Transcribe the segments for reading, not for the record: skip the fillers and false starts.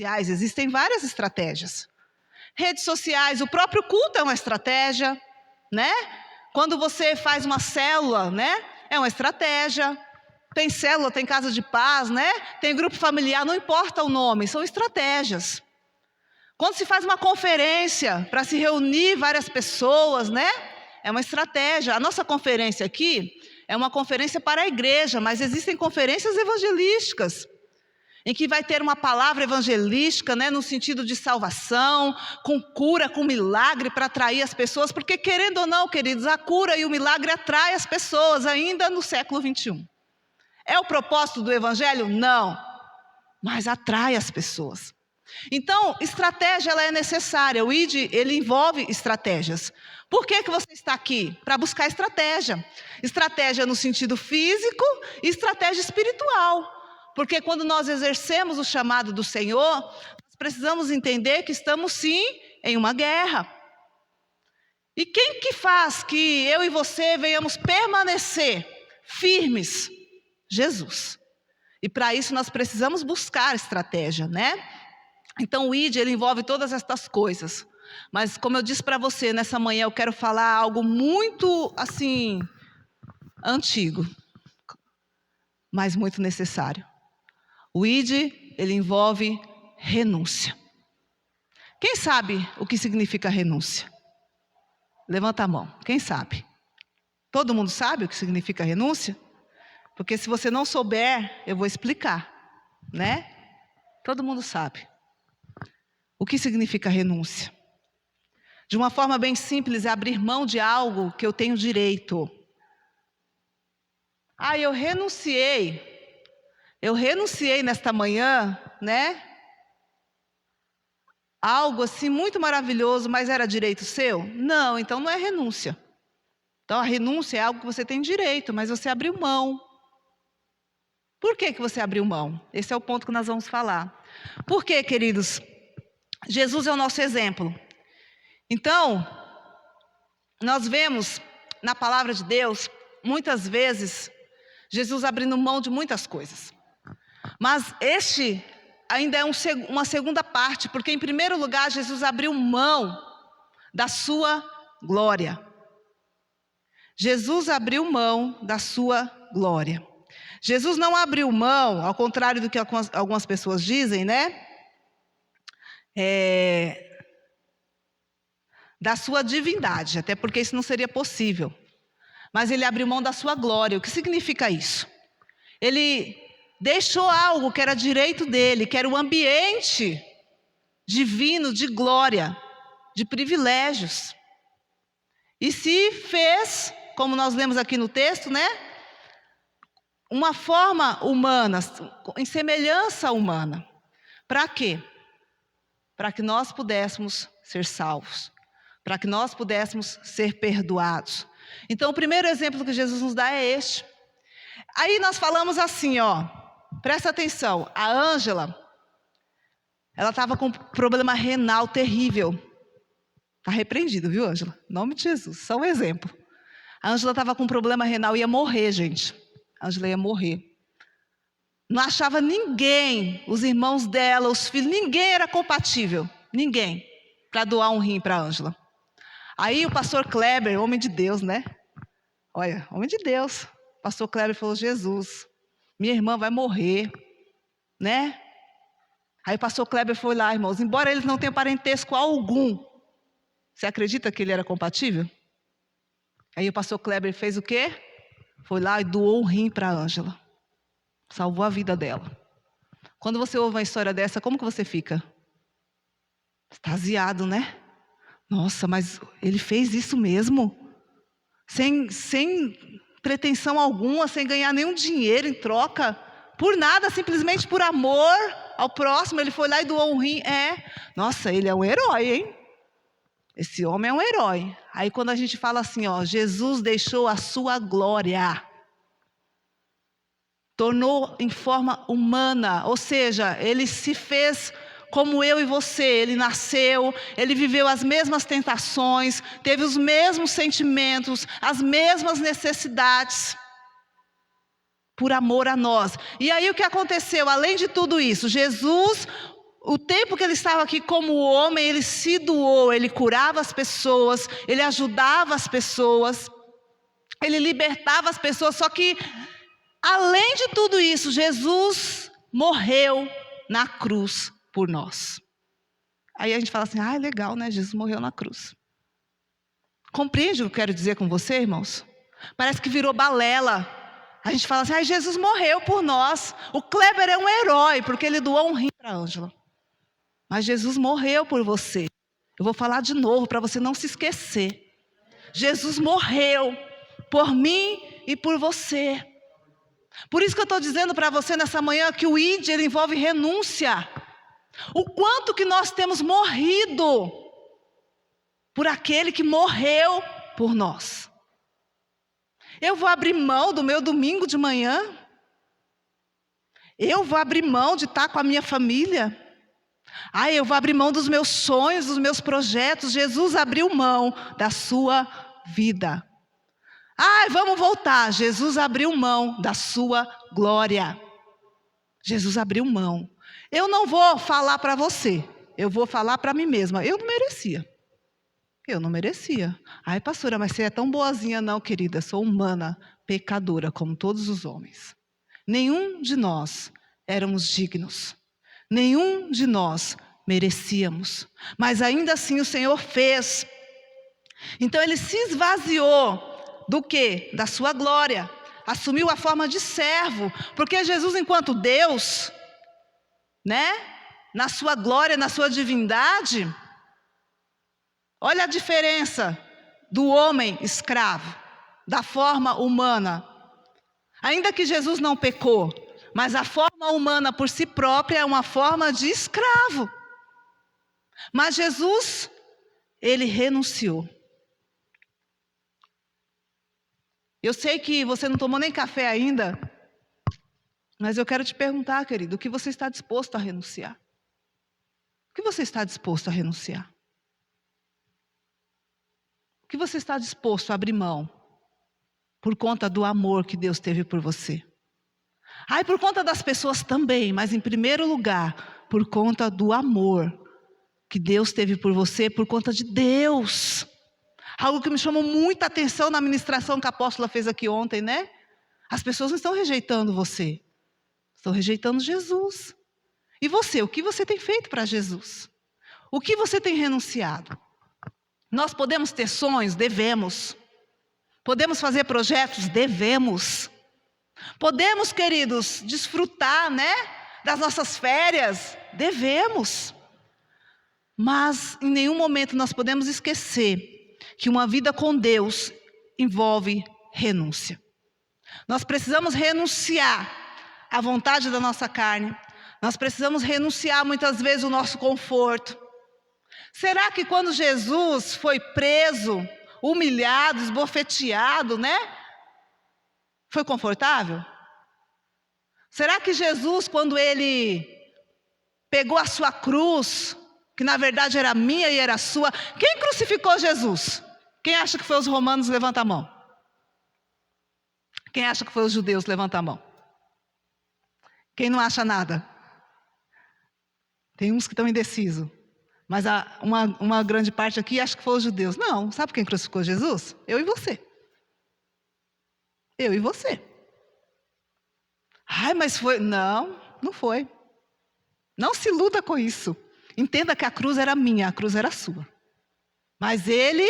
sociais, existem várias estratégias. Redes sociais, o próprio culto é uma estratégia, né? Quando você faz uma célula, né? É uma estratégia. Tem célula, tem casa de paz, né? Tem grupo familiar, não importa o nome, são estratégias. Quando se faz uma conferência para se reunir várias pessoas, né? É uma estratégia. A nossa conferência aqui é uma conferência para a igreja, mas existem conferências evangelísticas, em que vai ter uma palavra evangelística, né, no sentido de salvação, com cura, com milagre para atrair as pessoas, porque querendo ou não, queridos, a cura e o milagre atraem as pessoas ainda no século 21. É o propósito do evangelho? Não, mas atrai as pessoas. Então, estratégia ela é necessária, o ID ele envolve estratégias. Por que você está aqui? Para buscar estratégia. Estratégia no sentido físico e estratégia espiritual. Porque quando nós exercemos o chamado do Senhor, nós precisamos entender que estamos sim em uma guerra. E quem que faz que eu e você venhamos permanecer firmes? Jesus. E para isso nós precisamos buscar estratégia, né? Então o ID ele envolve todas estas coisas. Mas como eu disse para você nessa manhã, eu quero falar algo muito assim antigo, mas muito necessário. O ID, ele envolve renúncia. Quem sabe o que significa renúncia? Levanta a mão. Quem sabe? Todo mundo sabe o que significa renúncia? Porque se você não souber, eu vou explicar, né? Todo mundo sabe. O que significa renúncia? De uma forma bem simples, é abrir mão de algo que eu tenho direito. Eu renunciei. Eu renunciei nesta manhã, né? Algo assim muito maravilhoso, mas era direito seu? Não, então não é renúncia. Então a renúncia é algo que você tem direito, mas você abriu mão. Por que você abriu mão? Esse é o ponto que nós vamos falar. Por quê, queridos? Jesus é o nosso exemplo. Então, nós vemos na palavra de Deus, muitas vezes, Jesus abrindo mão de muitas coisas. Mas este ainda é uma segunda parte, porque em primeiro lugar Jesus abriu mão da sua glória. Jesus abriu mão da sua glória. Jesus não abriu mão, ao contrário do que algumas pessoas dizem, né? Da sua divindade, até porque isso não seria possível. Mas ele abriu mão da sua glória. O que significa isso? Ele deixou algo que era direito dele, que era o ambiente divino de glória, de privilégios. E se fez, como nós lemos aqui no texto, né? Uma forma humana, em semelhança humana. Para quê? Para que nós pudéssemos ser salvos. Para que nós pudéssemos ser perdoados. Então o primeiro exemplo que Jesus nos dá é este. Aí nós falamos assim, presta atenção, a Ângela, ela estava com um problema renal terrível. Está repreendido, viu, Ângela? Em nome de Jesus, só um exemplo. A Ângela estava com um problema renal, ia morrer, gente. A Ângela ia morrer. Não achava ninguém, os irmãos dela, os filhos, ninguém era compatível, ninguém, para doar um rim para a Ângela. Aí o pastor Kleber, homem de Deus, né? Olha, homem de Deus. O pastor Kleber falou, Jesus, minha irmã vai morrer, né? Aí o pastor Kleber foi lá, irmãos, embora eles não tenham parentesco algum, você acredita que ele era compatível? Aí o pastor Kleber fez o quê? Foi lá e doou um rim para a Ângela. Salvou a vida dela. Quando você ouve uma história dessa, como que você fica? Extasiado, né? Nossa, mas ele fez isso mesmo? Sem pretensão alguma, sem ganhar nenhum dinheiro em troca, por nada, simplesmente por amor ao próximo, ele foi lá e doou um rim. Nossa, ele é um herói, hein? Esse homem é um herói. Aí quando a gente fala assim, Jesus deixou a sua glória, tornou em forma humana, ou seja, ele se fez como eu e você, ele nasceu, ele viveu as mesmas tentações, teve os mesmos sentimentos, as mesmas necessidades, por amor a nós. E aí o que aconteceu? Além de tudo isso, Jesus O tempo que ele estava aqui como homem, ele se doou, ele curava as pessoas, ele ajudava as pessoas, ele libertava as pessoas. Só que, além de tudo isso, Jesus morreu na cruz por nós. Aí a gente fala assim, legal, né? Jesus morreu na cruz. Compreende o que eu quero dizer com você, irmãos? Parece que virou balela. A gente fala assim, Jesus morreu por nós. O Kleber é um herói, porque ele doou um rim para a Ângela. Mas Jesus morreu por você. Eu vou falar de novo, para você não se esquecer. Jesus morreu por mim e por você. Por isso que eu estou dizendo para você nessa manhã que o ID ele envolve renúncia. O quanto que nós temos morrido por aquele que morreu por nós. Eu vou abrir mão do meu domingo de manhã? Eu vou abrir mão de estar com a minha família? Eu vou abrir mão dos meus sonhos, dos meus projetos. Jesus abriu mão da sua vida. Vamos voltar. Jesus abriu mão da sua glória. Jesus abriu mão. Eu não vou falar para você. Eu vou falar para mim mesma. Eu não merecia. Pastora, mas você é tão boazinha. Não, querida, sou humana, pecadora, como todos os homens. Nenhum de nós éramos dignos. Nenhum de nós merecíamos. Mas ainda assim o Senhor fez. Então ele se esvaziou do quê? Da sua glória. Assumiu a forma de servo. Porque Jesus, enquanto Deus, na sua glória, na sua divindade, olha a diferença do homem escravo, da forma humana. Ainda que Jesus não pecou, mas a forma humana por si própria é uma forma de escravo. Mas Jesus, ele renunciou. Eu sei que você não tomou nem café ainda, mas eu quero te perguntar, querido, o que você está disposto a renunciar? O que você está disposto a renunciar? O que você está disposto a abrir mão por conta do amor que Deus teve por você? Por conta das pessoas também, mas em primeiro lugar, por conta do amor que Deus teve por você, por conta de Deus. Algo que me chamou muita atenção na ministração que a apóstola fez aqui ontem, As pessoas não estão rejeitando você, estão rejeitando Jesus. E você, o que você tem feito para Jesus? O que você tem renunciado? Nós podemos ter sonhos? Devemos. Podemos fazer projetos? Devemos. Podemos, queridos, desfrutar, das nossas férias? Devemos. Mas em nenhum momento nós podemos esquecer que uma vida com Deus envolve renúncia. Nós precisamos renunciar à vontade da nossa carne. Nós precisamos renunciar muitas vezes o nosso conforto. Será que quando Jesus foi preso, humilhado, esbofeteado, foi confortável? Será que Jesus, quando ele pegou a sua cruz, que na verdade era minha e era sua, quem crucificou Jesus? Quem acha que foi os romanos? Levanta a mão. Quem acha que foi os judeus? Levanta a mão. Quem não acha nada? Tem uns que estão indecisos. Mas uma grande parte aqui acha que foi os judeus. Não, sabe quem crucificou Jesus? Eu e você. Eu e você. Mas foi... Não, não foi. Não se iluda com isso. Entenda que a cruz era minha, a cruz era sua. Mas ele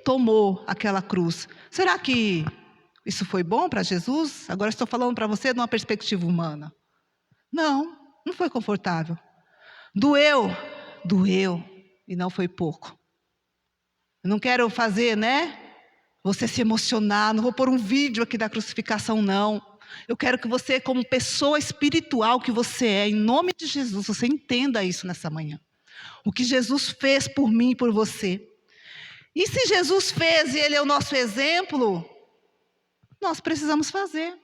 tomou aquela cruz. Será que isso foi bom para Jesus? Agora estou falando para você de uma perspectiva humana. Não, não foi confortável. Doeu e não foi pouco. Eu não quero fazer, você se emocionar, não vou pôr um vídeo aqui da crucificação, não. Eu quero que você, como pessoa espiritual que você é, em nome de Jesus, você entenda isso nessa manhã. O que Jesus fez por mim e por você. E se Jesus fez e Ele é o nosso exemplo, nós precisamos fazer.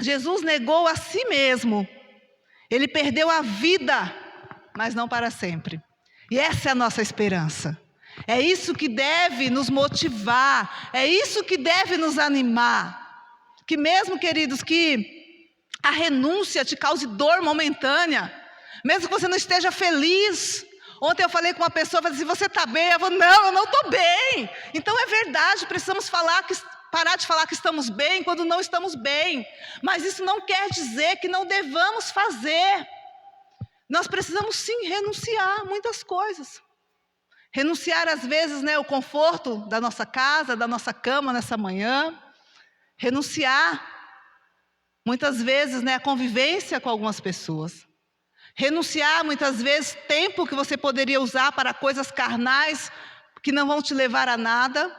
Jesus negou a si mesmo. Ele perdeu a vida, mas não para sempre. E essa é a nossa esperança. É isso que deve nos motivar. É isso que deve nos animar. Que mesmo, queridos, que a renúncia te cause dor momentânea, Mesmo que você não esteja feliz. Ontem eu falei com uma pessoa, falei assim, você está bem? Eu falei, não, eu não estou bem. Então é verdade, precisamos parar de falar que estamos bem quando não estamos bem. Mas isso não quer dizer que não devamos fazer. Nós precisamos sim renunciar a muitas coisas. Renunciar às vezes, o conforto da nossa casa, da nossa cama nessa manhã. Renunciar muitas vezes, a convivência com algumas pessoas. Renunciar muitas vezes tempo que você poderia usar para coisas carnais que não vão te levar a nada,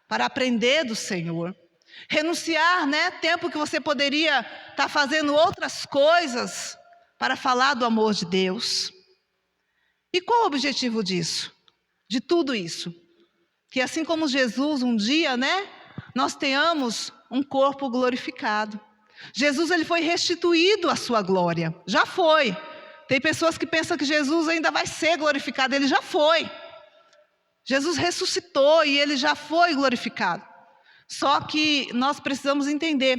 para aprender do Senhor. Renunciar, tempo que você poderia estar fazendo outras coisas para falar do amor de Deus. E qual o objetivo disso? De tudo isso? Que assim como Jesus um dia, nós tenhamos um corpo glorificado. Jesus, ele foi restituído à sua glória. Já foi. Tem pessoas que pensam que Jesus ainda vai ser glorificado. Ele já foi. Jesus ressuscitou e ele já foi glorificado. Só que nós precisamos entender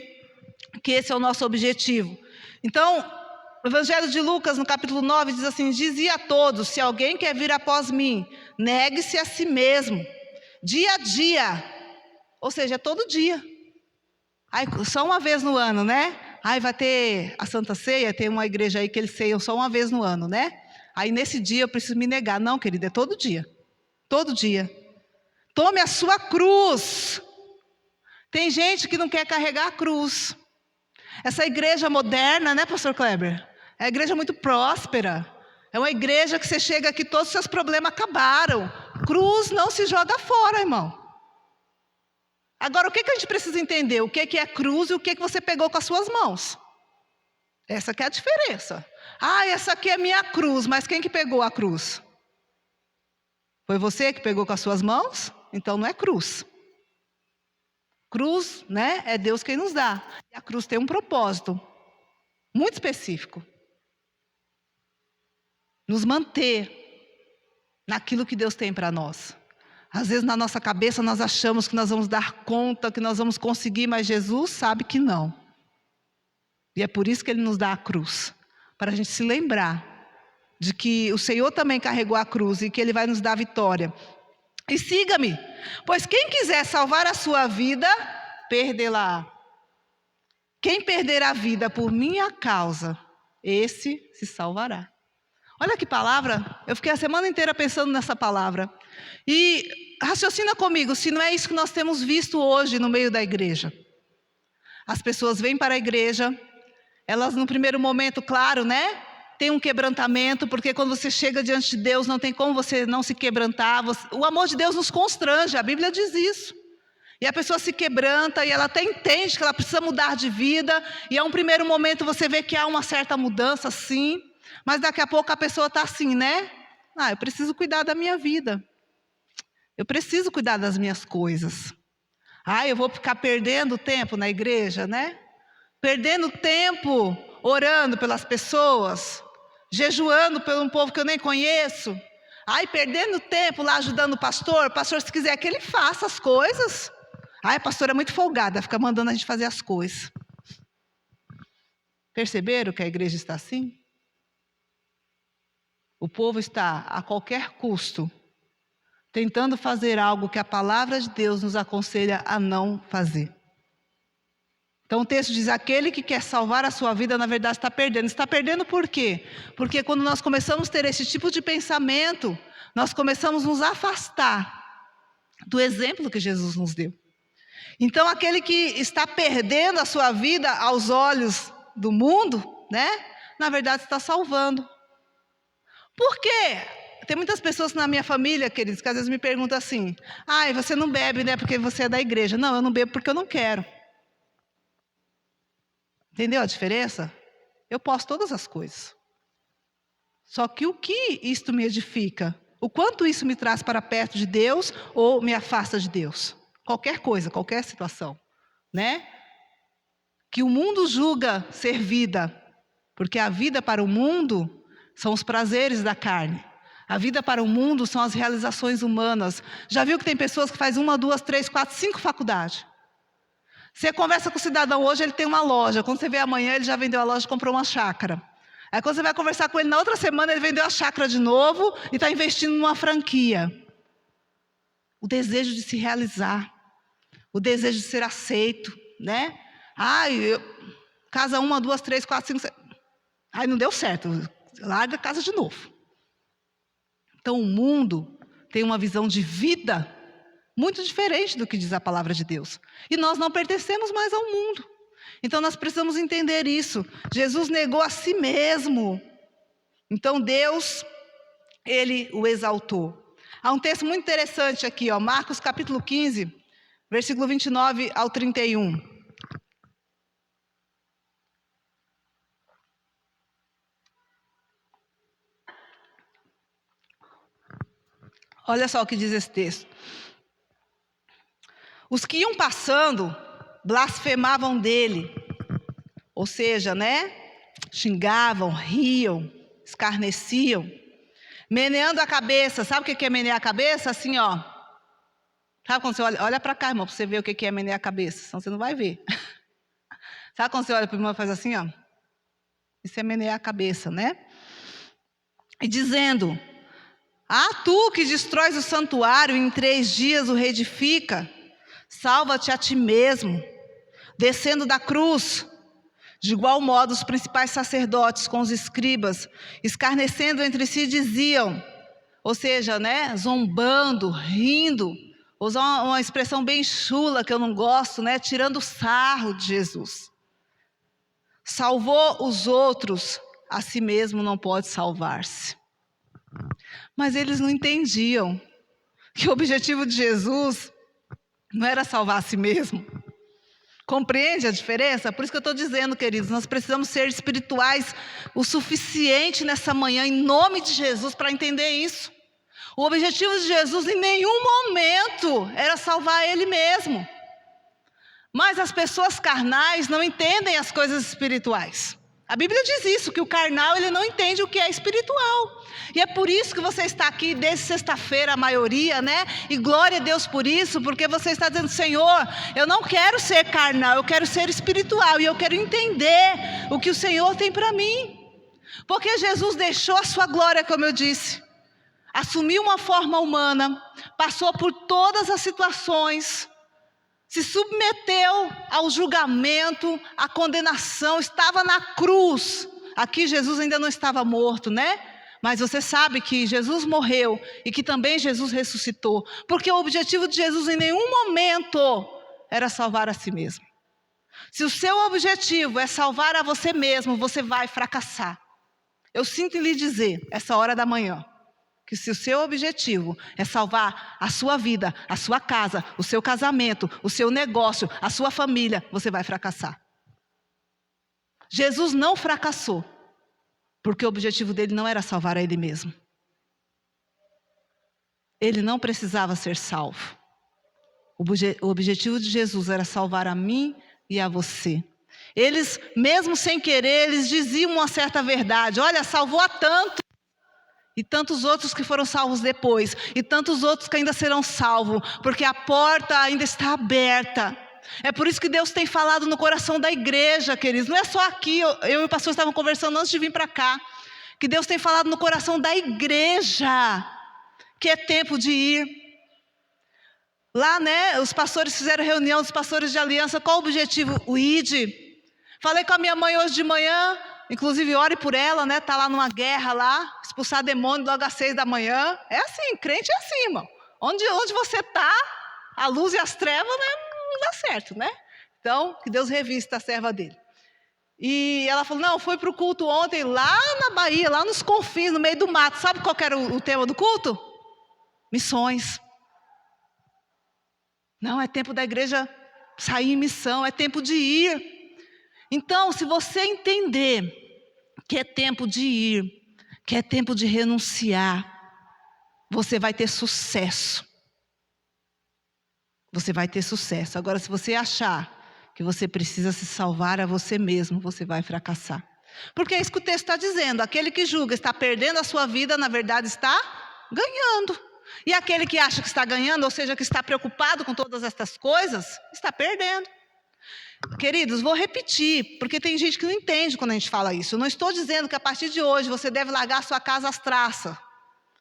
que esse é o nosso objetivo. Então, o Evangelho de Lucas, no capítulo 9, diz assim: dizia a todos, se alguém quer vir após mim, negue-se a si mesmo, dia a dia. Ou seja, todo dia. Aí, só uma vez no ano, Aí vai ter a Santa Ceia, tem uma igreja aí que eles ceiam só uma vez no ano, Aí nesse dia eu preciso me negar. Não, querida, é todo dia. Todo dia. Tome a sua cruz. Tem gente que não quer carregar a cruz. Essa igreja moderna, pastor Kleber? É uma igreja muito próspera. É uma igreja que você chega aqui, todos os seus problemas acabaram. Cruz não se joga fora, irmão. Agora, o que a gente precisa entender? O que é cruz e o que você pegou com as suas mãos? Essa que é a diferença. Essa aqui é minha cruz, mas quem que pegou a cruz? Foi você que pegou com as suas mãos? Então não é cruz. Cruz, é Deus quem nos dá. E a cruz tem um propósito muito específico. Nos manter naquilo que Deus tem para nós. Às vezes na nossa cabeça nós achamos que nós vamos dar conta, que nós vamos conseguir, mas Jesus sabe que não. E é por isso que Ele nos dá a cruz. Para a gente se lembrar de que o Senhor também carregou a cruz e que Ele vai nos dar a vitória. E siga-me, pois quem quiser salvar a sua vida, perdê-la. Quem perder a vida por minha causa, esse se salvará. Olha que palavra, eu fiquei a semana inteira pensando nessa palavra. E raciocina comigo, se não é isso que nós temos visto hoje no meio da igreja. As pessoas vêm para a igreja, elas no primeiro momento, claro, tem um quebrantamento, porque quando você chega diante de Deus, não tem como você não se quebrantar. O amor de Deus nos constrange, a Bíblia diz isso. E a pessoa se quebranta e ela até entende que ela precisa mudar de vida. E a um primeiro momento você vê que há uma certa mudança, sim. Mas daqui a pouco a pessoa está assim, eu preciso cuidar da minha vida. Eu preciso cuidar das minhas coisas. Eu vou ficar perdendo tempo na igreja, Perdendo tempo orando pelas pessoas, jejuando por um povo que eu nem conheço. Perdendo tempo lá ajudando o pastor. Pastor, se quiser que ele faça as coisas. A pastora é muito folgada, fica mandando a gente fazer as coisas. Perceberam que a igreja está assim? O povo está, a qualquer custo, tentando fazer algo que a palavra de Deus nos aconselha a não fazer. Então o texto diz, aquele que quer salvar a sua vida, na verdade está perdendo. Está perdendo por quê? Porque quando nós começamos a ter esse tipo de pensamento, nós começamos a nos afastar do exemplo que Jesus nos deu. Então aquele que está perdendo a sua vida aos olhos do mundo, na verdade está salvando. Por quê? Tem muitas pessoas na minha família, queridos, que às vezes me perguntam assim, você não bebe, porque você é da igreja. Não, eu não bebo porque eu não quero. Entendeu a diferença? Eu posso todas as coisas. Só que o que isto me edifica? O quanto isso me traz para perto de Deus ou me afasta de Deus? Qualquer coisa, qualquer situação, Que o mundo julga ser vida, porque a vida para o mundo são os prazeres da carne. A vida para o mundo são as realizações humanas. Já viu que tem pessoas que fazem 1, 2, 3, 4, 5 faculdades? Você conversa com o cidadão hoje, ele tem uma loja. Quando você vê amanhã, ele já vendeu a loja e comprou uma chácara. Aí quando você vai conversar com ele na outra semana, ele vendeu a chácara de novo e está investindo numa franquia. O desejo de se realizar, o desejo de ser aceito, né? Casa 1, 2, 3, 4, 5, 6. Aí não deu certo, larga a casa de novo. Então o mundo tem uma visão de vida muito diferente do que diz a palavra de Deus. E nós não pertencemos mais ao mundo. Então nós precisamos entender isso. Jesus negou a si mesmo. Então Deus, Ele o exaltou. Há um texto muito interessante aqui, Marcos capítulo 15, versículo 29 ao 31. Olha só o que diz esse texto. Os que iam passando blasfemavam dele, ou seja, xingavam, riam, escarneciam, meneando a cabeça. Sabe o que é menear a cabeça? Assim, Sabe quando você olha para cá, irmão, para você ver o que é menear a cabeça, senão você não vai ver. Sabe quando você olha para o irmão e faz assim, Isso é menear a cabeça, E dizendo: tu que destróis o santuário e em 3 dias o reedifica, salva-te a ti mesmo, descendo da cruz. De igual modo, os principais sacerdotes com os escribas, escarnecendo entre si, diziam, ou seja, zombando, rindo, usar uma expressão bem chula que eu não gosto, tirando sarro de Jesus. Salvou os outros, a si mesmo não pode salvar-se. Mas eles não entendiam que o objetivo de Jesus não era salvar a si mesmo. Compreende a diferença? Por isso que eu estou dizendo, queridos, nós precisamos ser espirituais o suficiente nessa manhã, em nome de Jesus, para entender isso. O objetivo de Jesus em nenhum momento era salvar Ele mesmo. Mas as pessoas carnais não entendem as coisas espirituais. A Bíblia diz isso, que o carnal ele não entende o que é espiritual. E é por isso que você está aqui desde sexta-feira, a maioria, E glória a Deus por isso, porque você está dizendo: Senhor, eu não quero ser carnal, eu quero ser espiritual. E eu quero entender o que o Senhor tem para mim. Porque Jesus deixou a sua glória, como eu disse. Assumiu uma forma humana, passou por todas as situações, se submeteu ao julgamento, à condenação, estava na cruz. Aqui Jesus ainda não estava morto, Mas você sabe que Jesus morreu e que também Jesus ressuscitou. Porque o objetivo de Jesus em nenhum momento era salvar a si mesmo. Se o seu objetivo é salvar a você mesmo, você vai fracassar. Eu sinto em lhe dizer, essa hora da manhã, que se o seu objetivo é salvar a sua vida, a sua casa, o seu casamento, o seu negócio, a sua família, você vai fracassar. Jesus não fracassou, porque o objetivo dele não era salvar a ele mesmo. Ele não precisava ser salvo. O objetivo de Jesus era salvar a mim e a você. Eles, mesmo sem querer, eles diziam uma certa verdade. Olha, salvou a tanto. E tantos outros que foram salvos depois. E tantos outros que ainda serão salvos. Porque a porta ainda está aberta. É por isso que Deus tem falado no coração da igreja, queridos. Não é só aqui. Eu e o pastor estavam conversando antes de vir para cá. Que Deus tem falado no coração da igreja. Que é tempo de ir. Lá, os pastores fizeram reunião, os pastores de aliança. Qual o objetivo? O ID. Falei com a minha mãe hoje de manhã. Inclusive, ore por ela, está lá numa guerra lá, expulsar demônio logo às 6 da manhã. É assim, crente é assim, irmão. Onde você está, a luz e as trevas, não dá certo, Então, que Deus revista a serva dele. E ela falou, não, foi para o culto ontem, lá na Bahia, lá nos confins, no meio do mato. Sabe qual que era o tema do culto? Missões. Não, é tempo da igreja sair em missão, é tempo de ir. Então, se você entender que é tempo de ir, que é tempo de renunciar, você vai ter sucesso. Você vai ter sucesso. Agora, se você achar que você precisa se salvar a você mesmo, você vai fracassar. Porque é isso que o texto está dizendo. Aquele que julga está perdendo a sua vida, na verdade está ganhando. E aquele que acha que está ganhando, ou seja, que está preocupado com todas estas coisas, está perdendo. Queridos, vou repetir, porque tem gente que não entende quando a gente fala isso. Eu não estou dizendo que a partir de hoje você deve largar a sua casa às traças.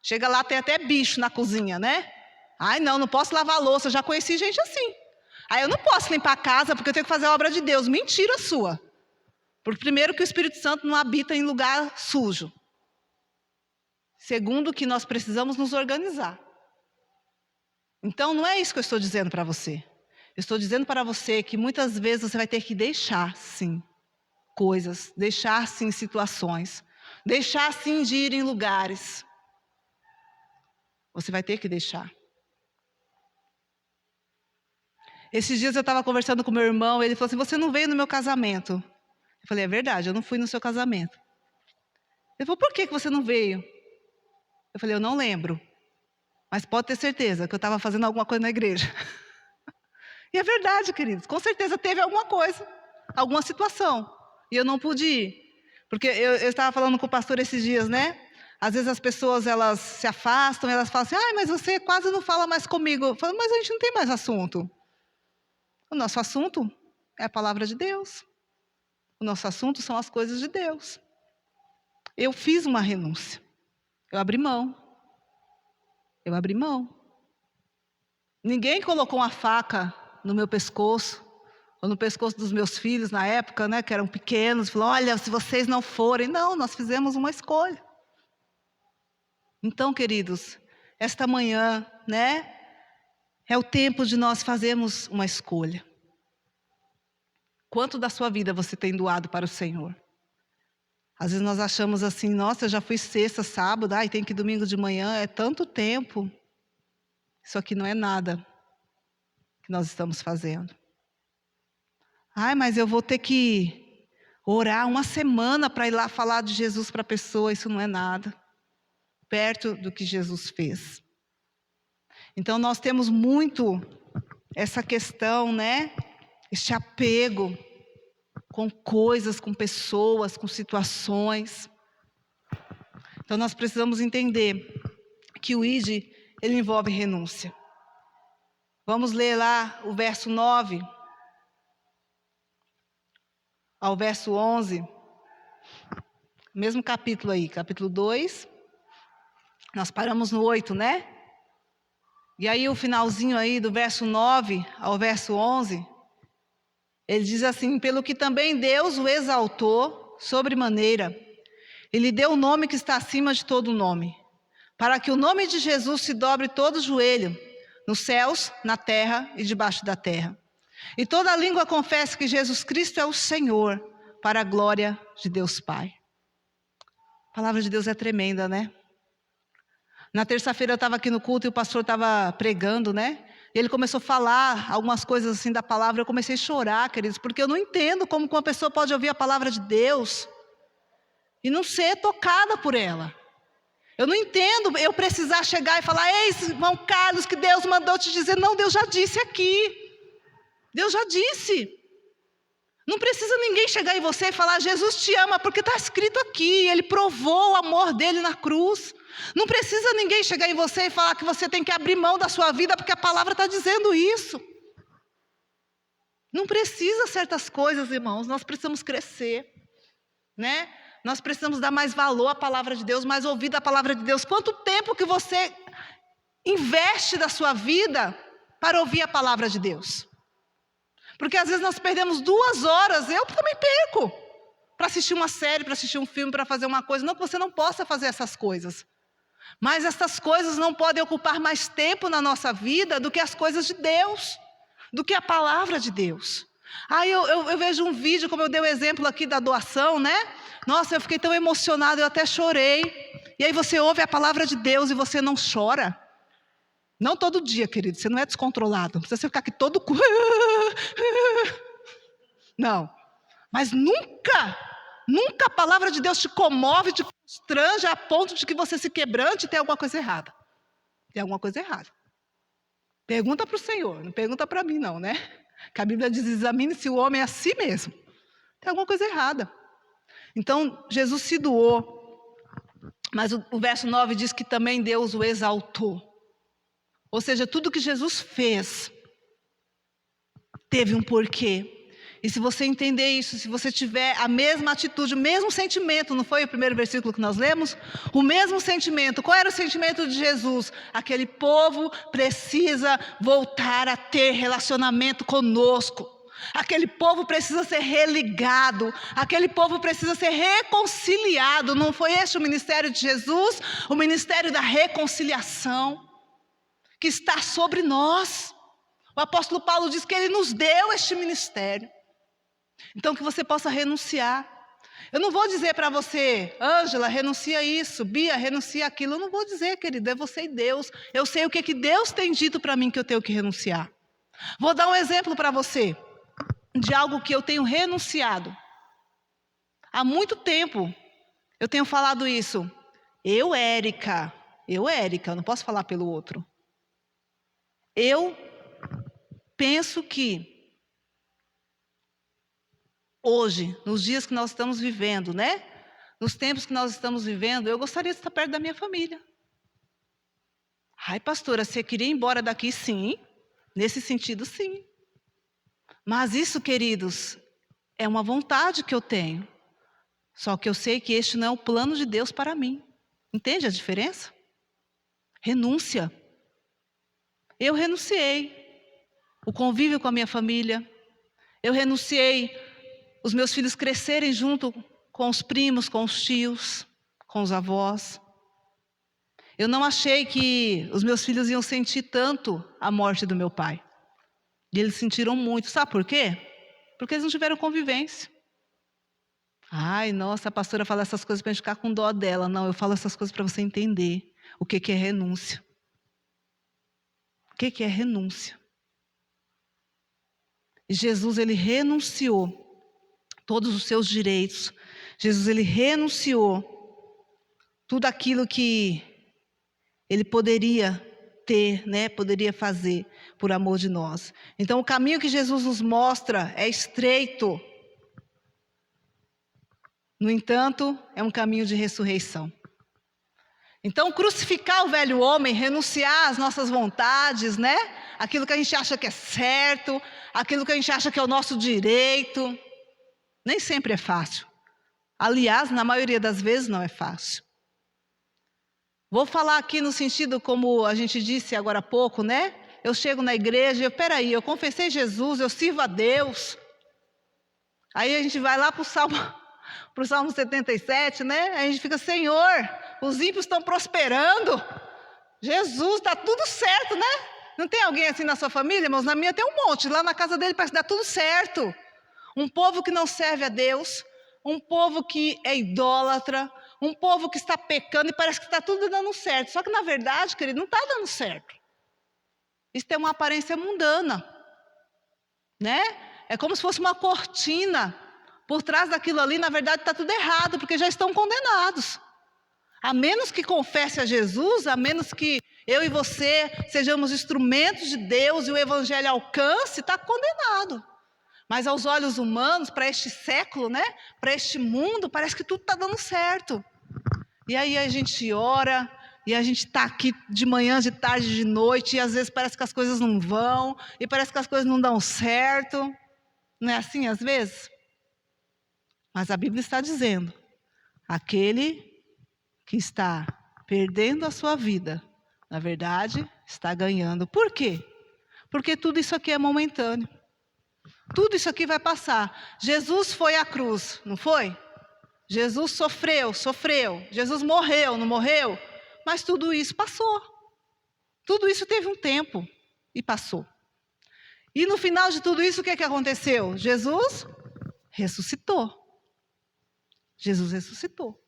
Chega lá, tem até bicho na cozinha, né? Ai, não posso lavar a louça. Eu já conheci gente assim. Aí eu não posso limpar a casa porque eu tenho que fazer a obra de Deus. Mentira sua. Porque primeiro que o Espírito Santo não habita em lugar sujo. Segundo que nós precisamos nos organizar. Então não é isso que eu estou dizendo para você. Eu estou dizendo para você que muitas vezes você vai ter que deixar, sim, coisas, deixar, sim, situações, deixar, sim, de ir em lugares. Você vai ter que deixar. Esses dias eu estava conversando com meu irmão, ele falou assim, você não veio no meu casamento. Eu falei, é verdade, eu não fui no seu casamento. Ele falou, por que você não veio? Eu falei, eu não lembro. Mas pode ter certeza que eu estava fazendo alguma coisa na igreja. E é verdade, queridos. Com certeza teve alguma coisa, alguma situação. E eu não pude ir. Porque eu estava falando com o pastor esses dias, né? Às vezes as pessoas, elas se afastam, elas falam assim, mas você quase não fala mais comigo. Eu falo, mas a gente não tem mais assunto. O nosso assunto é a palavra de Deus. O nosso assunto são as coisas de Deus. Eu fiz uma renúncia. Eu abri mão. Eu abri mão. Ninguém colocou uma faca no meu pescoço, ou no pescoço dos meus filhos na época, né, que eram pequenos, falou, olha, se vocês não forem. Não, nós fizemos uma escolha. Então, queridos, esta manhã, né, é o tempo de nós fazermos uma escolha. Quanto da sua vida você tem doado para o Senhor? Às vezes nós achamos assim, nossa, eu já fui sexta, sábado, tem que ir domingo de manhã, é tanto tempo. Isso aqui não é nada que nós estamos fazendo. Mas eu vou ter que orar uma semana para ir lá falar de Jesus para a pessoa, isso não é nada. Perto do que Jesus fez. Então nós temos muito essa questão, né? Este apego com coisas, com pessoas, com situações. Então nós precisamos entender que o ID, ele envolve renúncia. Vamos ler lá o verso 9 ao verso 11. Mesmo capítulo aí, capítulo 2. Nós paramos no 8, né? E aí o finalzinho aí do verso 9 ao verso 11, ele diz assim, pelo que também Deus o exaltou sobremaneira, e lhe deu o nome que está acima de todo nome, para que o nome de Jesus se dobre todo o joelho, nos céus, na terra e debaixo da terra. E toda língua confesse que Jesus Cristo é o Senhor, para a glória de Deus Pai. A palavra de Deus é tremenda, né? Na terça-feira eu estava aqui no culto e o pastor estava pregando, né? E ele começou a falar algumas coisas assim da palavra. Eu comecei a chorar, queridos, porque eu não entendo como uma pessoa pode ouvir a palavra de Deus e não ser tocada por ela. Eu não entendo eu precisar chegar e falar, ei, irmão Carlos, que Deus mandou te dizer. Não, Deus já disse aqui. Deus já disse. Não precisa ninguém chegar em você e falar, Jesus te ama, porque está escrito aqui. Ele provou o amor dele na cruz. Não precisa ninguém chegar em você e falar que você tem que abrir mão da sua vida, porque a palavra está dizendo isso. Não precisa certas coisas, irmãos. Nós precisamos crescer, né? Nós precisamos dar mais valor à palavra de Deus, mais ouvido à palavra de Deus. Quanto tempo que você investe da sua vida para ouvir a palavra de Deus? Porque às vezes nós perdemos 2 horas, eu também perco, para assistir uma série, para assistir um filme, para fazer uma coisa. Não que você não possa fazer essas coisas. Mas essas coisas não podem ocupar mais tempo na nossa vida do que as coisas de Deus, do que a palavra de Deus. Eu vejo um vídeo, como eu dei o exemplo aqui da doação, né? Nossa, eu fiquei tão emocionada, eu até chorei. E aí você ouve a palavra de Deus e você não chora. Não todo dia, querido, você não é descontrolado. Não precisa ficar aqui todo... Não, mas nunca a palavra de Deus te comove, te constrange a ponto de que você se quebrante e tem alguma coisa errada. Tem alguma coisa errada. Pergunta para o Senhor, não pergunta para mim não, né? Que a Bíblia diz, examine se o homem é a si mesmo. Tem alguma coisa errada. Então, Jesus se doou. Mas o verso 9 diz que também Deus o exaltou. Ou seja, tudo que Jesus fez teve um porquê. E se você entender isso, se você tiver a mesma atitude, o mesmo sentimento, não foi o primeiro versículo que nós lemos? O mesmo sentimento. Qual era o sentimento de Jesus? Aquele povo precisa voltar a ter relacionamento conosco. Aquele povo precisa ser religado. Aquele povo precisa ser reconciliado. Não foi este o ministério de Jesus? O ministério da reconciliação, que está sobre nós. O apóstolo Paulo diz que ele nos deu este ministério. Então que você possa renunciar. Eu não vou dizer para você, Ângela, renuncia isso, Bia, renuncia aquilo. Eu não vou dizer, querido, é você e Deus. Eu sei o que Deus tem dito para mim que eu tenho que renunciar. Vou dar um exemplo para você de algo que eu tenho renunciado. Há muito tempo eu tenho falado isso. Eu, Érica, não posso falar pelo outro. Eu penso que hoje, nos dias que nós estamos vivendo, né? Nos tempos que nós estamos vivendo, eu gostaria de estar perto da minha família. Ai, pastora, você queria ir embora daqui? Sim. Nesse sentido, sim. Mas isso, queridos, é uma vontade que eu tenho. Só que eu sei que este não é o plano de Deus para mim. Entende a diferença? Renúncia. Eu renunciei o convívio com a minha família. Eu renunciei os meus filhos crescerem junto com os primos, com os tios, com os avós. Eu não achei que os meus filhos iam sentir tanto a morte do meu pai. E eles sentiram muito. Sabe por quê? Porque eles não tiveram convivência. Ai, nossa, a pastora fala essas coisas para a gente ficar com dó dela. Não, eu falo essas coisas para você entender o que é renúncia. O que é renúncia? E Jesus, ele renunciou todos os seus direitos. Jesus, ele renunciou tudo aquilo que ele poderia ter, né? Poderia fazer por amor de nós. Então, o caminho que Jesus nos mostra é estreito. No entanto, é um caminho de ressurreição. Então, crucificar o velho homem, renunciar às nossas vontades, né? Aquilo que a gente acha que é certo, aquilo que a gente acha que é o nosso direito, nem sempre é fácil. Aliás, na maioria das vezes não é fácil. Vou falar aqui no sentido como a gente disse agora há pouco, né? Eu chego na igreja, peraí, eu confessei Jesus, eu sirvo a Deus. Aí a gente vai lá para o Salmo 77, né? Aí a gente fica, Senhor, os ímpios estão prosperando. Jesus, está tudo certo, né? Não tem alguém assim na sua família? Mas na minha tem um monte. Lá na casa dele parece que dá tudo certo. Um povo que não serve a Deus, um povo que é idólatra, um povo que está pecando e parece que está tudo dando certo. Só que na verdade, querido, não está dando certo. Isso tem uma aparência mundana, né? É como se fosse uma cortina. Por trás daquilo ali, na verdade, está tudo errado, porque já estão condenados. A menos que confesse a Jesus, a menos que eu e você sejamos instrumentos de Deus e o evangelho alcance, está condenado. Mas aos olhos humanos, para este século, né? Para este mundo, parece que tudo está dando certo. E aí a gente ora, e a gente está aqui de manhã, de tarde, de noite, e às vezes parece que as coisas não vão, e parece que as coisas não dão certo. Não é assim às vezes? Mas a Bíblia está dizendo, aquele que está perdendo a sua vida, na verdade, está ganhando. Por quê? Porque tudo isso aqui é momentâneo. Tudo isso aqui vai passar. Jesus foi à cruz, não foi? Jesus sofreu. Jesus morreu, não morreu? Mas tudo isso passou. Tudo isso teve um tempo e passou. E no final de tudo isso, o que aconteceu? Jesus ressuscitou. Jesus ressuscitou.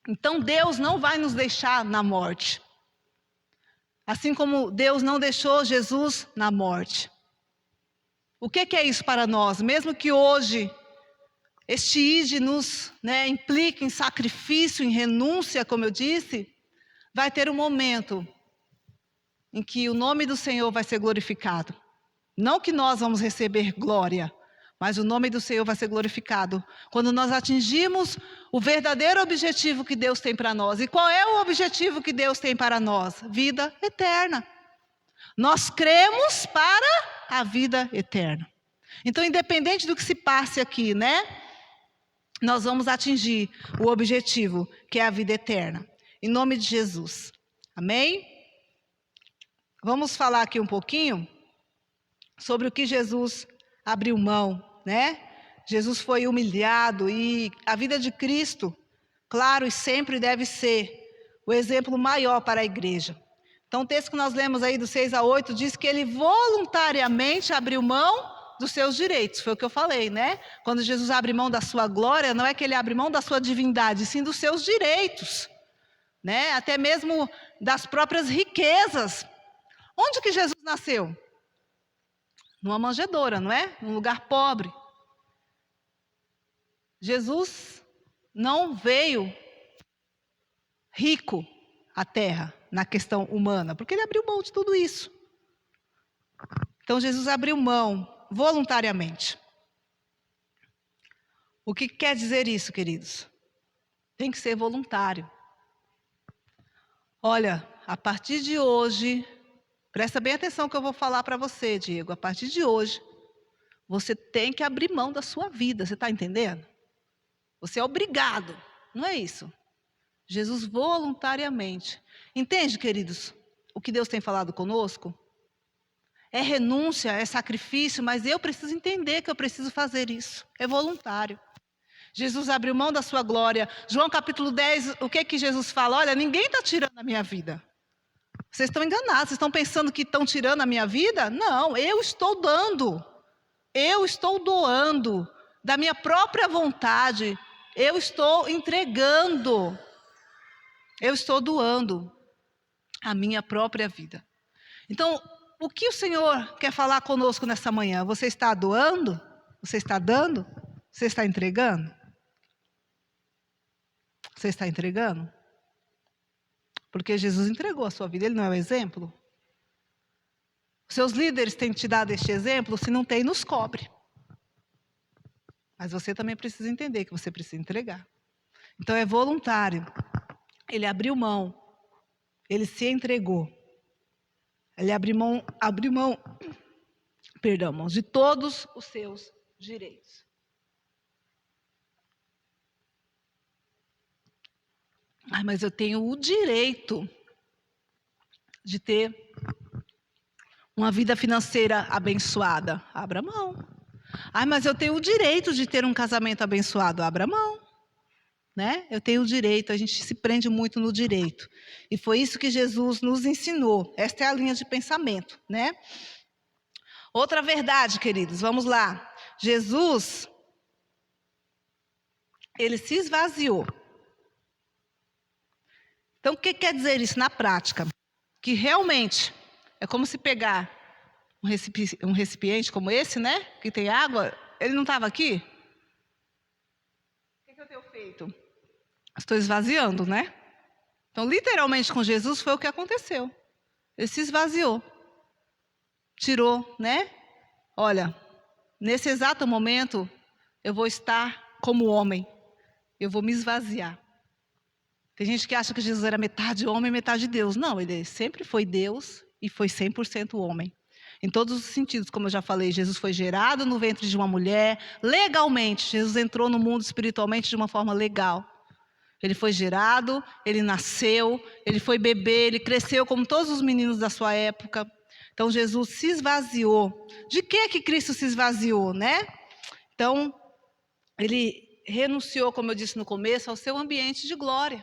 Então Deus não vai nos deixar na morte. Assim como Deus não deixou Jesus na morte. O que é isso para nós? Mesmo que hoje este ide nos implique em sacrifício, em renúncia, como eu disse, vai ter um momento em que o nome do Senhor vai ser glorificado. Não que nós vamos receber glória, mas o nome do Senhor vai ser glorificado quando nós atingimos o verdadeiro objetivo que Deus tem para nós. E qual é o objetivo que Deus tem para nós? Vida eterna. Nós cremos para a vida eterna. Então, independente do que se passe aqui, né? Nós vamos atingir o objetivo, que é a vida eterna. Em nome de Jesus. Amém? Vamos falar aqui um pouquinho sobre o que Jesus abriu mão, né? Jesus foi humilhado e a vida de Cristo, claro, e sempre deve ser o exemplo maior para a igreja. Então, o texto que nós lemos aí do 6 a 8 diz que ele voluntariamente abriu mão dos seus direitos. Foi o que eu falei, né? Quando Jesus abre mão da sua glória, não é que ele abre mão da sua divindade, sim dos seus direitos, né? Até mesmo das próprias riquezas. Onde que Jesus nasceu? Numa manjedoura, não é? Num lugar pobre. Jesus não veio rico à terra, na questão humana, porque ele abriu mão de tudo isso. Então, Jesus abriu mão voluntariamente. O que quer dizer isso, queridos? Tem que ser voluntário. Olha, a partir de hoje, presta bem atenção que eu vou falar para você, Diego. A partir de hoje, você tem que abrir mão da sua vida, você está entendendo? Você é obrigado, não é isso? Jesus voluntariamente. Entende, queridos, o que Deus tem falado conosco? É renúncia, é sacrifício, mas eu preciso entender que eu preciso fazer isso. É voluntário. Jesus abriu mão da sua glória. João capítulo 10, o que Jesus fala? Olha, ninguém está tirando a minha vida. Vocês estão enganados, vocês estão pensando que estão tirando a minha vida? Não, eu estou dando. Eu estou doando da minha própria vontade. Eu estou entregando. Eu estou doando a minha própria vida. Então, o que o Senhor quer falar conosco nessa manhã? Você está doando? Você está dando? Você está entregando? Você está entregando? Porque Jesus entregou a sua vida, ele não é o exemplo? Seus líderes têm te dado este exemplo? Se não tem, nos cobre. Mas você também precisa entender que você precisa entregar. Então é voluntário. Ele abriu mão. Ele se entregou. Ele abriu mão, perdão, de todos os seus direitos. Mas eu tenho o direito de ter uma vida financeira abençoada. Abra mão. Mas eu tenho o direito de ter um casamento abençoado. Abra mão. Né? Eu tenho o direito, a gente se prende muito no direito. E foi isso que Jesus nos ensinou. Esta é a linha de pensamento, né? Outra verdade, queridos, vamos lá. Jesus, ele se esvaziou. Então, o que quer dizer isso na prática? Que realmente é como se pegar um recipiente como esse, né? Que tem água. Ele não estava aqui? O que eu tenho feito? Estou esvaziando, né? Então, literalmente com Jesus foi o que aconteceu. Ele se esvaziou. Tirou, né? Olha, nesse exato momento, eu vou estar como homem. Eu vou me esvaziar. Tem gente que acha que Jesus era metade homem, metade Deus. Não, ele sempre foi Deus e foi 100% homem. Em todos os sentidos, como eu já falei, Jesus foi gerado no ventre de uma mulher. Legalmente, Jesus entrou no mundo espiritualmente de uma forma legal. Ele foi gerado, ele nasceu, ele foi bebê, ele cresceu como todos os meninos da sua época. Então, Jesus se esvaziou. De que Cristo se esvaziou, né? Então, ele renunciou, como eu disse no começo, ao seu ambiente de glória.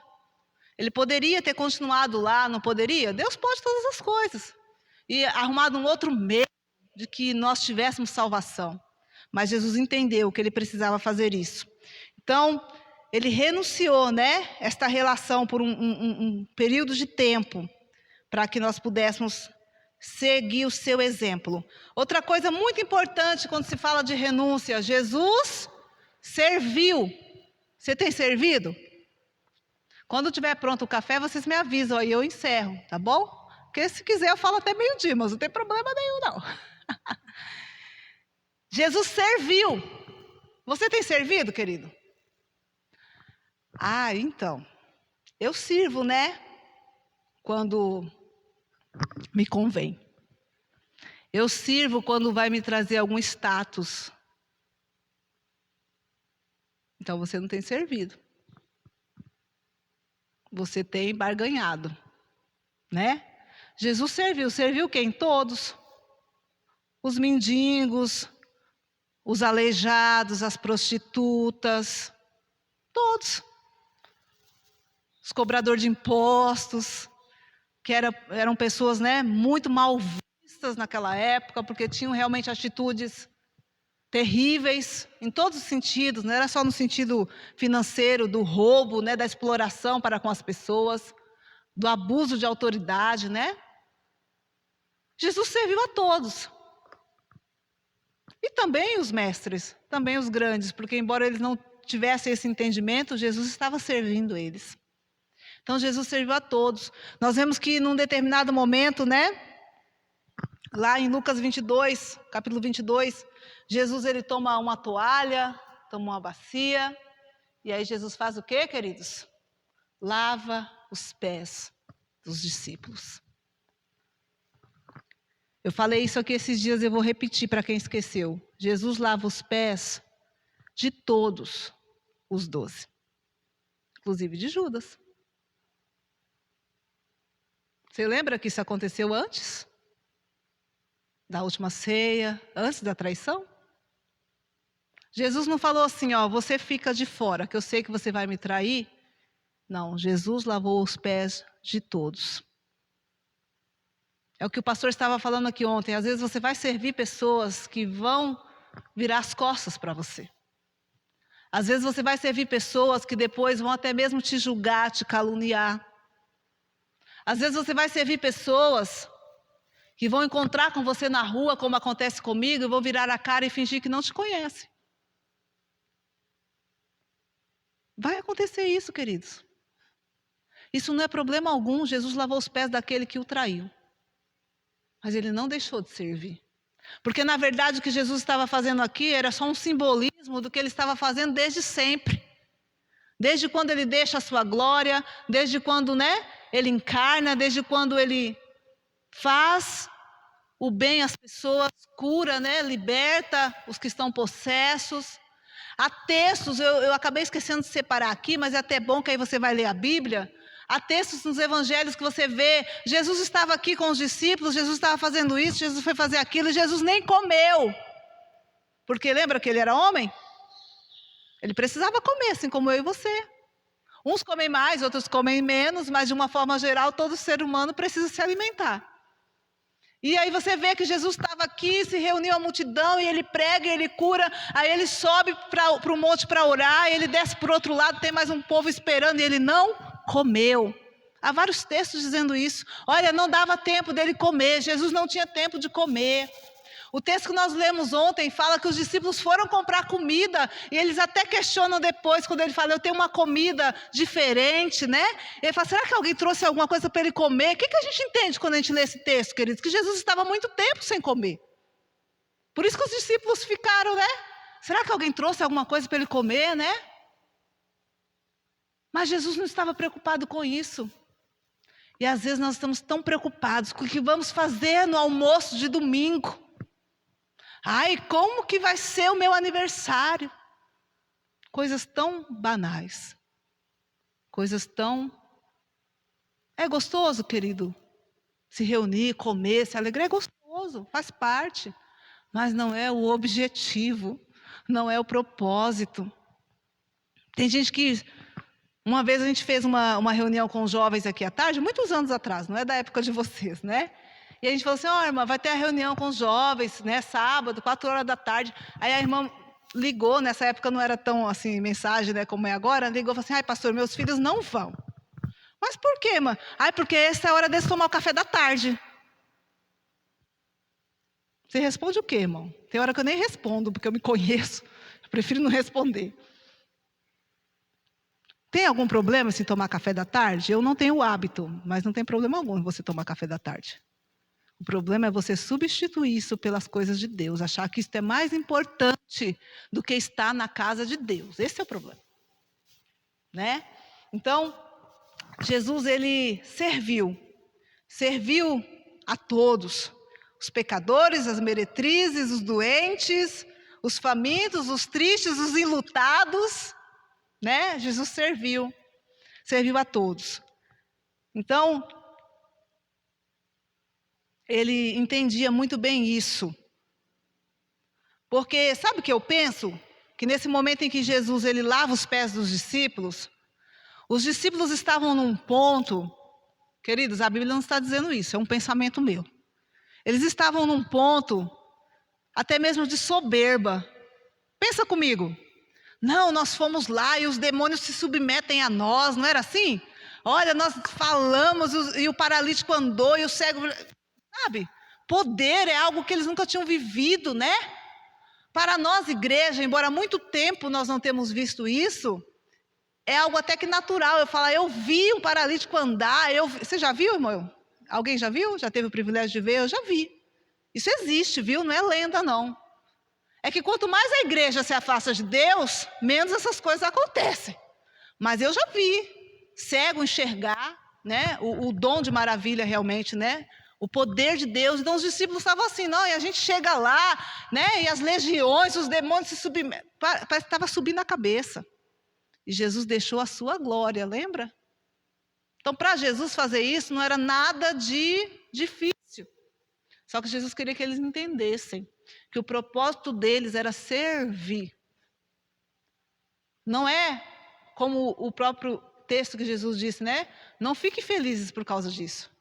Ele poderia ter continuado lá, não poderia? Deus pode todas as coisas. E arrumado um outro meio de que nós tivéssemos salvação. Mas Jesus entendeu que ele precisava fazer isso. Então, ele renunciou, né, esta relação por um período de tempo, para que nós pudéssemos seguir o seu exemplo. Outra coisa muito importante quando se fala de renúncia, Jesus serviu. Você tem servido? Quando tiver pronto o café, vocês me avisam, aí eu encerro, tá bom? Porque se quiser eu falo até meio-dia, mas não tem problema nenhum não. Jesus serviu. Você tem servido, querido? Então, eu sirvo, né? Quando me convém. Eu sirvo quando vai me trazer algum status. Então você não tem servido. Você tem barganhado, né? Jesus serviu quem? Todos. Os mendigos, os aleijados, as prostitutas, todos. Os cobradores de impostos, que eram pessoas, né, muito mal vistas naquela época, porque tinham realmente atitudes terríveis em todos os sentidos, não era só no sentido financeiro, do roubo, né, da exploração para com as pessoas, do abuso de autoridade, né? Jesus serviu a todos. E também os mestres, também os grandes, porque embora eles não tivessem esse entendimento, Jesus estava servindo eles. Então Jesus serviu a todos. Nós vemos que num determinado momento, né, lá em Lucas 22, capítulo 22, Jesus ele toma uma toalha, toma uma bacia, e aí Jesus faz o quê, queridos? Lava os pés dos discípulos. Eu falei isso aqui esses dias, eu vou repetir para quem esqueceu. Jesus lava os pés de todos os 12, inclusive de Judas. Você lembra que isso aconteceu antes da última ceia, antes da traição? Jesus não falou assim, ó, você fica de fora, que eu sei que você vai me trair. Não, Jesus lavou os pés de todos. É o que o pastor estava falando aqui ontem. Às vezes você vai servir pessoas que vão virar as costas para você. Às vezes você vai servir pessoas que depois vão até mesmo te julgar, te caluniar. Às vezes você vai servir pessoas que vão encontrar com você na rua, como acontece comigo, e vão virar a cara e fingir que não te conhecem. Vai acontecer isso, queridos. Isso não é problema algum. Jesus lavou os pés daquele que o traiu. Mas ele não deixou de servir. Porque, na verdade, o que Jesus estava fazendo aqui era só um simbolismo do que ele estava fazendo desde sempre. Desde quando ele deixa a sua glória, desde quando, né, ele encarna, desde quando ele faz o bem às pessoas, cura, né, liberta os que estão possessos. Há textos, eu acabei esquecendo de separar aqui, mas é até bom que aí você vai ler a Bíblia. Há textos nos evangelhos que você vê, Jesus estava aqui com os discípulos, Jesus estava fazendo isso, Jesus foi fazer aquilo, e Jesus nem comeu. Porque lembra que ele era homem? Ele precisava comer, assim como eu e você. Uns comem mais, outros comem menos, mas de uma forma geral, todo ser humano precisa se alimentar. E aí você vê que Jesus estava aqui, se reuniu a multidão, e ele prega, e ele cura, aí ele sobe para o monte para orar, e ele desce para o outro lado, tem mais um povo esperando, e ele não comeu. Há vários textos dizendo isso. Olha, não dava tempo dele comer, Jesus não tinha tempo de comer. O texto que nós lemos ontem fala que os discípulos foram comprar comida, e eles até questionam depois, quando ele fala, eu tenho uma comida diferente, né? Ele fala, será que alguém trouxe alguma coisa para ele comer? O que a gente entende quando a gente lê esse texto, queridos? Que Jesus estava muito tempo sem comer. Por isso que os discípulos ficaram, né? Será que alguém trouxe alguma coisa para ele comer, né? Mas Jesus não estava preocupado com isso. E às vezes nós estamos tão preocupados com o que vamos fazer no almoço de domingo. Ai, como que vai ser o meu aniversário? Coisas tão banais. Coisas tão... É gostoso, querido, se reunir, comer, se alegrar. É gostoso, faz parte. Mas não é o objetivo. Não é o propósito. Tem gente que... Uma vez a gente fez uma reunião com os jovens aqui à tarde, muitos anos atrás, não é da época de vocês, né? E a gente falou assim, ó, irmã, vai ter a reunião com os jovens, né, sábado, 4 horas da tarde. Aí a irmã ligou, nessa época não era tão assim, mensagem, né, como é agora, ligou e falou assim, ai pastor, meus filhos não vão. Mas por quê, irmã? Ai, porque essa é a hora deles tomar o café da tarde. Você responde o quê, irmão? Tem hora que eu nem respondo, porque eu me conheço, eu prefiro não responder. Tem algum problema se tomar café da tarde? Eu não tenho o hábito, mas não tem problema algum em você tomar café da tarde. O problema é você substituir isso pelas coisas de Deus, achar que isso é mais importante do que estar na casa de Deus. Esse é o problema, né? Então, Jesus, ele serviu a todos. os pecadores, as meretrizes, os doentes, os famintos, os tristes, os enlutados, né? Jesus serviu a todos. Então, ele entendia muito bem isso. Porque sabe o que eu penso? Que nesse momento em que Jesus ele lava os pés dos discípulos, os discípulos estavam num ponto, queridos, a Bíblia não está dizendo isso, é um pensamento meu. Eles estavam num ponto até mesmo de soberba. Pensa comigo. Não, nós fomos lá e os demônios se submetem a nós, não era assim? Olha, nós falamos e o paralítico andou e o cego... Sabe? Poder é algo que eles nunca tinham vivido, né? Para nós, igreja, embora há muito tempo nós não temos visto isso, é algo até que natural. Eu falo, eu vi um paralítico andar. Você já viu, irmão? Alguém já viu? Já teve o privilégio de ver? Eu já vi. Isso existe, viu? Não é lenda, não. É que quanto mais a igreja se afasta de Deus, menos essas coisas acontecem. Mas eu já vi cego enxergar, né? O dom de maravilha realmente, né? O poder de Deus. Então os discípulos estavam assim, não, e a gente chega lá, né? E as legiões, os demônios se submetem. Parece que estava subindo a cabeça. E Jesus deixou a sua glória, lembra? Então, para Jesus fazer isso, não era nada de difícil. Só que Jesus queria que eles entendessem que o propósito deles era servir. Não é como o próprio texto que Jesus disse, né? Não fiquem felizes por causa disso.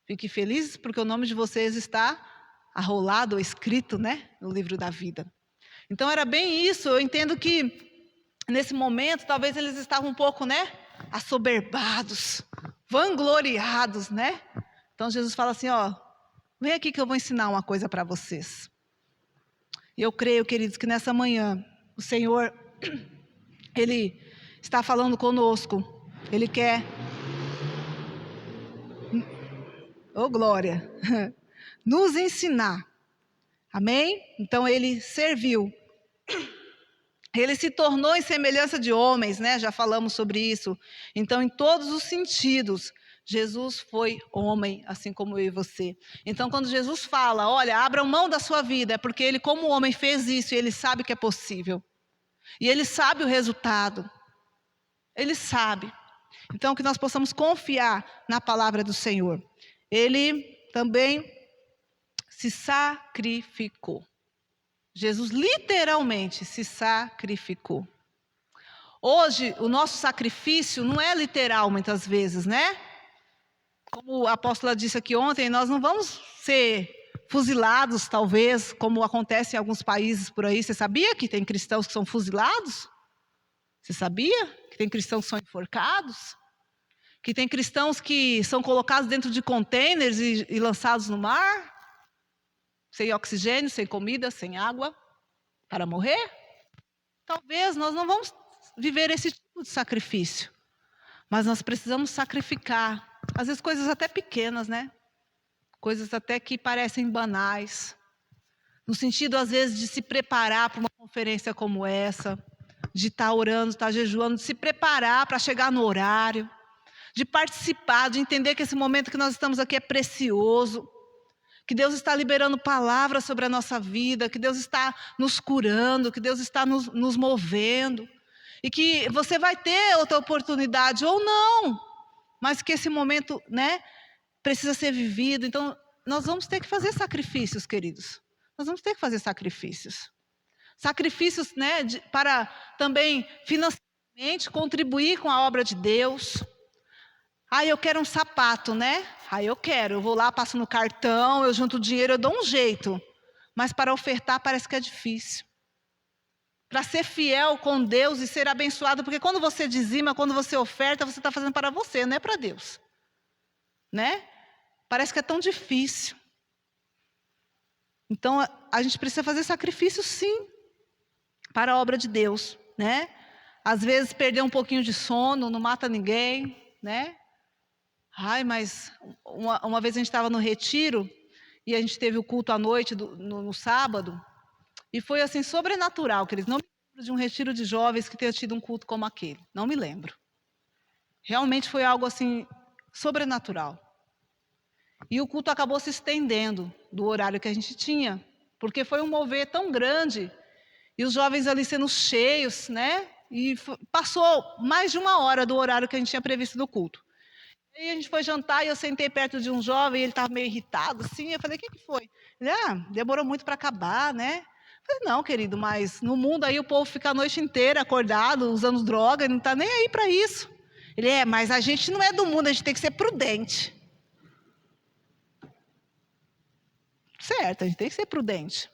Fiquem felizes porque o nome de vocês está arrolado ou escrito, né? No livro da vida. Então, era bem isso. Eu entendo que nesse momento, talvez eles estavam um pouco, né? Assoberbados, vangloriados, né? Então, Jesus fala assim, ó, vem aqui que eu vou ensinar uma coisa para vocês. E eu creio, queridos, que nessa manhã, o Senhor, Ele está falando conosco. Ele quer, oh glória, nos ensinar. Amém? Então, Ele serviu. Ele se tornou em semelhança de homens, né? Já falamos sobre isso. Então, em todos os sentidos, Jesus foi homem, assim como eu e você. Então, quando Jesus fala, olha, abra mão da sua vida, é porque ele, como homem, fez isso e ele sabe que é possível. E ele sabe o resultado. Ele sabe. Então, que nós possamos confiar na palavra do Senhor. Ele também se sacrificou. Jesus literalmente se sacrificou. Hoje, o nosso sacrifício não é literal muitas vezes, né? Como a apóstola disse aqui ontem, nós não vamos ser fuzilados, talvez, como acontece em alguns países por aí. Você sabia que tem cristãos que são fuzilados? Você sabia que tem cristãos que são enforcados? Que tem cristãos que são colocados dentro de containers e lançados no mar? Sem oxigênio, sem comida, sem água, para morrer? Talvez nós não vamos viver esse tipo de sacrifício. Mas nós precisamos sacrificar. Às vezes coisas até pequenas, né? Coisas até que parecem banais. No sentido, às vezes, de se preparar para uma conferência como essa. De estar orando, estar jejuando, de se preparar para chegar no horário. De participar, de entender que esse momento que nós estamos aqui é precioso. Que Deus está liberando palavras sobre a nossa vida, que Deus está nos curando, que Deus está nos movendo. E que você vai ter outra oportunidade ou não, mas que esse momento, né, precisa ser vivido. Então, nós vamos ter que fazer sacrifícios, queridos. Nós vamos ter que fazer sacrifícios. Sacrifícios, né, para também financeiramente contribuir com a obra de Deus. Eu quero um sapato, né? Eu vou lá, passo no cartão, eu junto dinheiro, eu dou um jeito. Mas para ofertar parece que é difícil. Para ser fiel com Deus e ser abençoado, porque quando você dizima, quando você oferta, você está fazendo para você, não é para Deus. Né? Parece que é tão difícil. Então, a gente precisa fazer sacrifício, sim, para a obra de Deus, né? Às vezes, perder um pouquinho de sono, não mata ninguém, né? Mas uma vez a gente estava no retiro e a gente teve o culto à noite no sábado e foi assim sobrenatural, queridos. Não me lembro de um retiro de jovens que tenha tido um culto como aquele. Não me lembro. Realmente foi algo assim sobrenatural. E o culto acabou se estendendo, do horário que a gente tinha, porque foi um mover tão grande, e os jovens ali sendo cheios, né? E passou mais de 1 hora do horário que a gente tinha previsto do culto. Aí a gente foi jantar e eu sentei perto de um jovem, e ele estava meio irritado, assim. Eu falei, o que foi? Ele, demorou muito para acabar, né? Eu falei, não, querido, mas no mundo aí o povo fica a noite inteira acordado, usando droga, e não está nem aí para isso. Ele, mas a gente não é do mundo, a gente tem que ser prudente. Certo, a gente tem que ser prudente.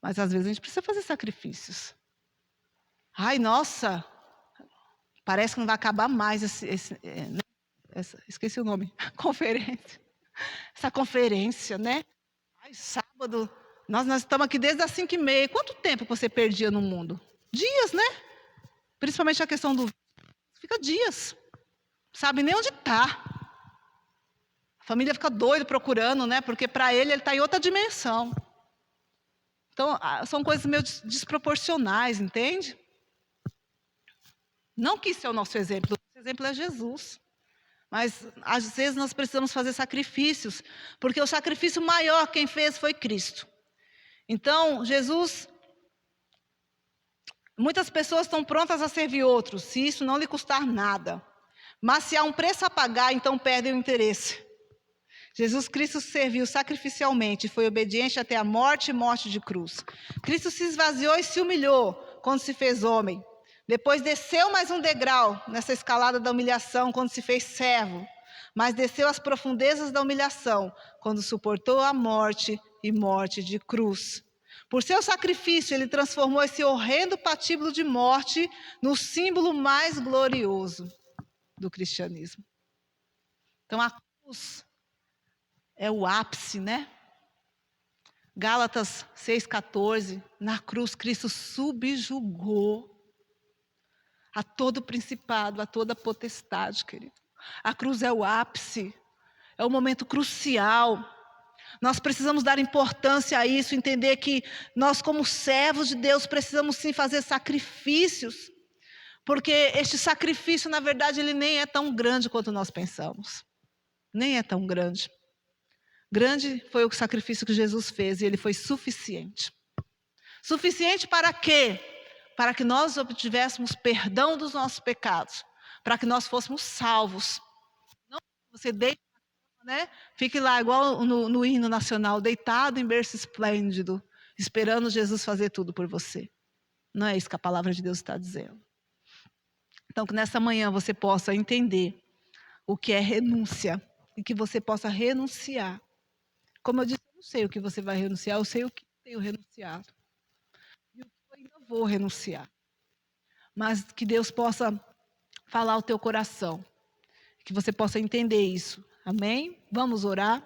Mas às vezes a gente precisa fazer sacrifícios. Ai, nossa, parece que não vai acabar mais esqueci o nome, conferência. Essa conferência, né? Ai, sábado, nós estamos aqui desde as 5h30. Quanto tempo você perdia no mundo? Dias, né? Principalmente a questão do... Fica dias. Sabe nem onde está. A família fica doida procurando, né? Porque para ele está em outra dimensão. Então, são coisas meio desproporcionais, entende? Não que isso é o nosso exemplo. O nosso exemplo é Jesus. Mas, às vezes, nós precisamos fazer sacrifícios, porque o sacrifício maior quem fez foi Cristo. Então, Jesus... Muitas pessoas estão prontas a servir outros, se isso não lhe custar nada. Mas se há um preço a pagar, então perdem o interesse. Jesus Cristo serviu sacrificialmente, foi obediente até a morte e morte de cruz. Cristo se esvaziou e se humilhou quando se fez homem. Depois desceu mais um degrau nessa escalada da humilhação quando se fez servo. Mas desceu às profundezas da humilhação quando suportou a morte e morte de cruz. Por seu sacrifício, ele transformou esse horrendo patíbulo de morte no símbolo mais glorioso do cristianismo. Então, a cruz é o ápice, né? Gálatas 6,14, na cruz Cristo subjugou a todo principado, a toda potestade, querido. A cruz é o ápice, é o momento crucial. Nós precisamos dar importância a isso, entender que nós, como servos de Deus, precisamos sim fazer sacrifícios, porque este sacrifício, na verdade, ele nem é tão grande quanto nós pensamos. Nem é tão grande. Grande foi o sacrifício que Jesus fez e ele foi suficiente. Suficiente para quê? Para que nós obtivéssemos perdão dos nossos pecados, para que nós fôssemos salvos. Não você deita, né? Fique lá igual no hino nacional, deitado em berço esplêndido, esperando Jesus fazer tudo por você. Não é isso que a palavra de Deus está dizendo. Então, que nessa manhã você possa entender o que é renúncia e que você possa renunciar. Como eu disse, eu não sei o que você vai renunciar, eu sei o que tenho renunciado. E o que eu ainda vou renunciar. Mas que Deus possa falar ao teu coração. Que você possa entender isso. Amém? Vamos orar?